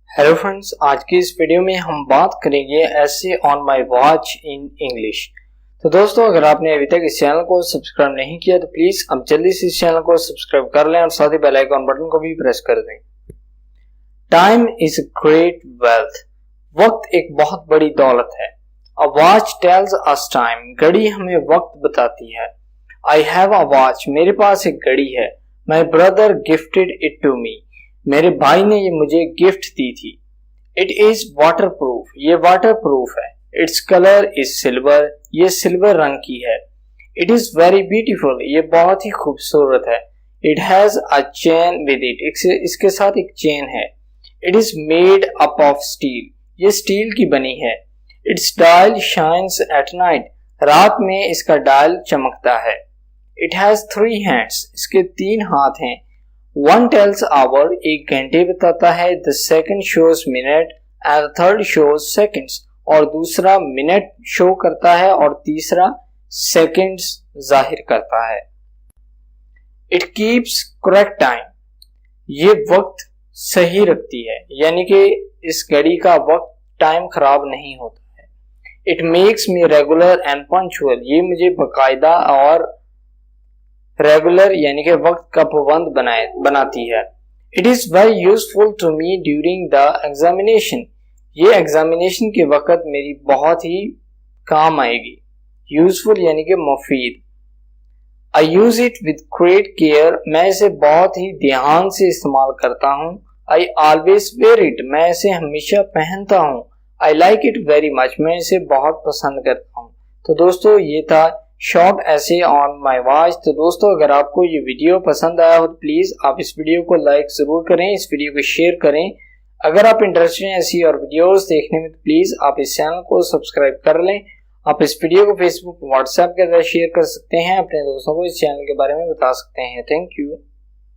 Hello friends, आज की इस वीडियो में हम बात करेंगे ऐसे on my watch in English. तो दोस्तों, अगर आपने अभी तक इस चैनल को सब्सक्राइब नहीं किया तो प्लीज अब जल्दी से इस चैनल को सब्सक्राइब कर लें और साथ ही बेल आइकन बटन को भी प्रेस कर दें। Time is great wealth. वक्त एक बहुत बड़ी दौलत है। A watch tells us time. घड़ी हमें वक्त बताती है। I have a watch. मेरे पास एक घड़ी है। My brother gifted it to me. मेरे भाई ने ये मुझे गिफ्ट दी थी। It is waterproof. ये वाटर प्रूफ है। Its colour is silver. ये सिल्वर रंग की है। It is very beautiful. ये बहुत ही खूबसूरत है। It has a chain with it. इसके साथ एक चेन है। It is made up of steel. ये स्टील की बनी है। It's dial shines at night. रात में इसका डायल चमकता है। It has 3 hands. इसके 3 हाथ हैं। One tells hour, एक घंटे बताता है। The second shows minute and the third shows seconds, और दूसरा मिनट शो करता है और तीसरा सेकंड्स जाहिर करता है। It keeps correct time, ये वक्त सही रखती है, यानी कि इस घड़ी का वक्त टाइम खराब नहीं होता है। It makes me regular and punctual, ये मुझे बाकायदा और रेगुलर यानी कि वक्त का पाबंद बनाती है। It is very useful to me during the examination. ये एग्जामिनेशन के वक्त मेरी बहुत ही काम आएगी। यूजफुल यानी कि मुफीद। I use it with great care. मैं इसे बहुत ही ध्यान से इस्तेमाल करता हूँ। I always wear it. मैं इसे हमेशा पहनता हूँ। I like it very much. मैं इसे बहुत पसंद करता हूँ। तो दोस्तों, ये था शॉर्ट ऐसे ऑन माय वॉच। तो दोस्तों, अगर आपको ये वीडियो पसंद आया हो तो प्लीज आप इस वीडियो को लाइक जरूर करें, इस वीडियो को शेयर करें। अगर आप इंटरेस्टेड हैं ऐसी और वीडियोस देखने में तो प्लीज आप इस चैनल को सब्सक्राइब कर लें। आप इस वीडियो को फेसबुक व्हाट्सएप के द्वारा शेयर कर सकते हैं। अपने दोस्तों को इस चैनल के बारे में बता सकते हैं। Thank you.